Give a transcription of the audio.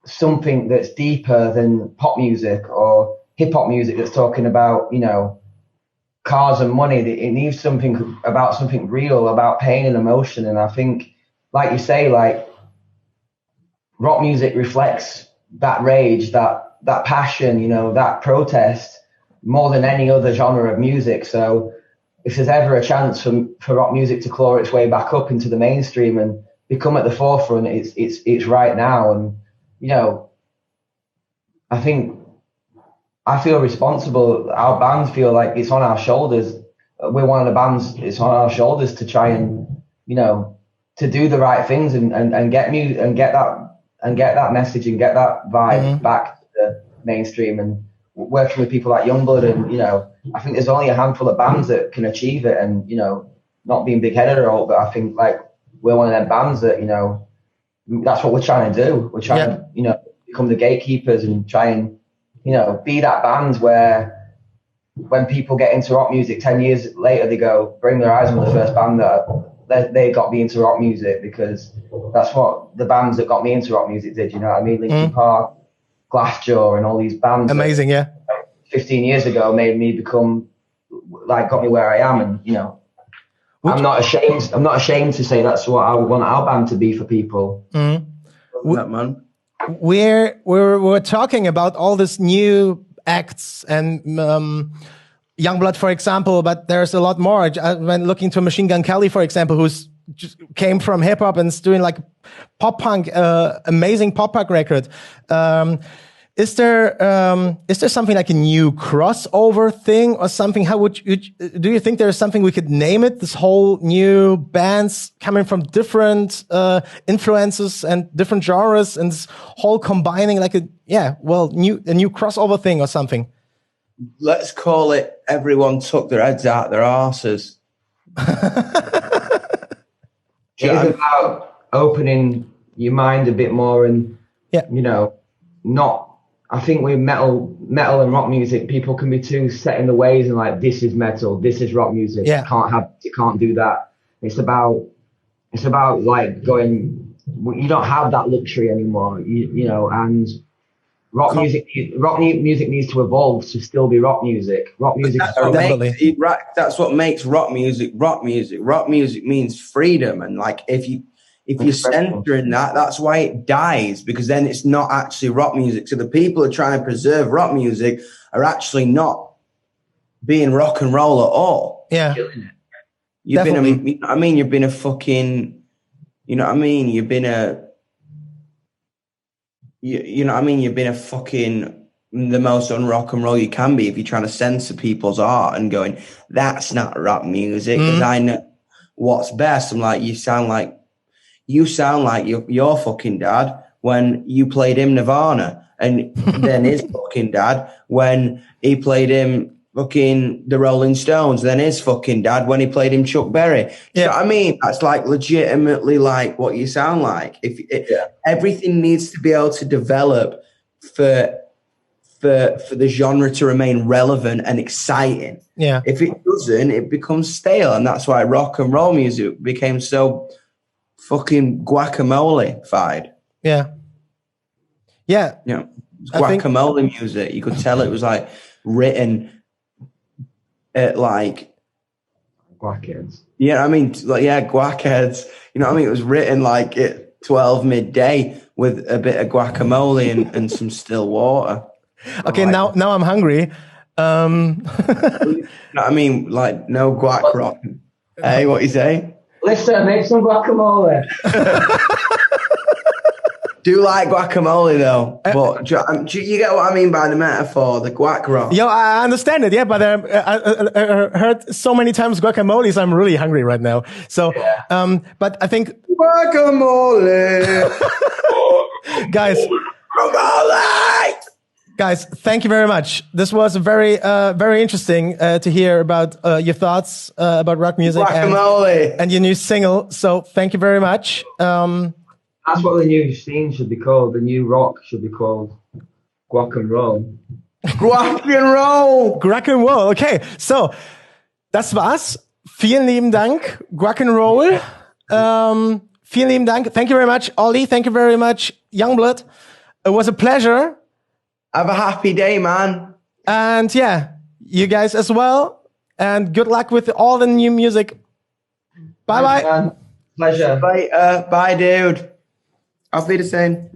something that's deeper than pop music or hip hop music that's talking about, cars and money. It needs something about something real, about pain and emotion. And I think, like you say, like rock music reflects that rage, that passion, that protest more than any other genre of music. So if there's ever a chance for rock music to claw its way back up into the mainstream and become at the forefront, it's right now. And I feel responsible. Our bands feel like it's on our shoulders. We're one of the bands. It's on our shoulders to try and to do the right things and get music and get that message and get that vibe back to the mainstream. And working with people like Yungblud, and I think there's only a handful of bands that can achieve it. And not being big headed at all, but I think like we're one of them bands that that's what we're trying to do. We're trying to become the gatekeepers and try and be that band where when people get into rock music 10 years later, they go, bring their eyes on the first band that they got me into rock music, because that's what the bands that got me into rock music did. You know what I mean? Linkin Park, Glassjaw, and all these bands. Amazing, that, 15 years ago made me become got me where I am. And I'm not ashamed to say that's what I want our band to be for people. That man. We're talking about all these new acts and Yungblud, for example, but there's a lot more. When looking to Machine Gun Kelly, for example, who's just came from hip hop and is doing like pop punk, amazing pop punk record. Is there something like a new crossover thing or something? How would do you think there's something we could name it? This whole new bands coming from different influences and different genres, and this whole combining like a new crossover thing or something. Let's call it "Everyone Took Their Heads Out Their Arses." It's about opening your mind a bit more, and not. I think with metal and rock music, people can be too set in the ways and like, this is metal, this is rock music. Yeah. You can't do that. It's about like going, you don't have that luxury anymore, and rock music needs to evolve to still be rock music. Rock music. That's what makes rock music rock music. Rock music means freedom. And like, if you're censoring that, that's why it dies, because then it's not actually rock music. So the people who are trying to preserve rock music are actually not being rock and roll at all. Yeah. You've been a fucking, you've been a fucking the most un-rock and roll you can be if you're trying to censor people's art and going, that's not rock music, because I know what's best. I'm like, you sound like your fucking dad when you played him Nirvana, and then his fucking dad when he played him fucking the Rolling Stones, then his fucking dad when he played him Chuck Berry. You know what I mean? That's like legitimately like what you sound like. Everything needs to be able to develop for the genre to remain relevant and exciting. Yeah. If it doesn't, it becomes stale, and that's why rock and roll music became so fucking guacamole-fied. Yeah. Guacamole music. You could tell it was like written at like guackheads. Yeah, I mean, like guackheads. You know what I mean? It was written like at 12 midday with a bit of guacamole and some still water. Okay, now I'm hungry. You know what I mean? Like no guac rock. Hey, what you say? Listen, make some guacamole. Do like guacamole though, but do you get what I mean by the metaphor, the guac rock? Yo, I understand it, but I heard so many times guacamole, so I'm really hungry right now. So, but I think guacamole, guys, thank you very much. This was very, very interesting to hear about your thoughts about rock music and your new single. So, thank you very much. That's what the new scene should be called. The new rock should be called Guac and Roll. Guac and Roll! Guac and Roll, okay. So, das war's. Vielen lieben Dank, Guac and Roll. Vielen lieben Dank. Thank you very much, Ollie. Thank you very much, Yungblud. It was a pleasure. Have a happy day, man. And yeah, you guys as well. And good luck with all the new music. Bye-bye. Pleasure. Bye, dude. Auf Wiedersehen.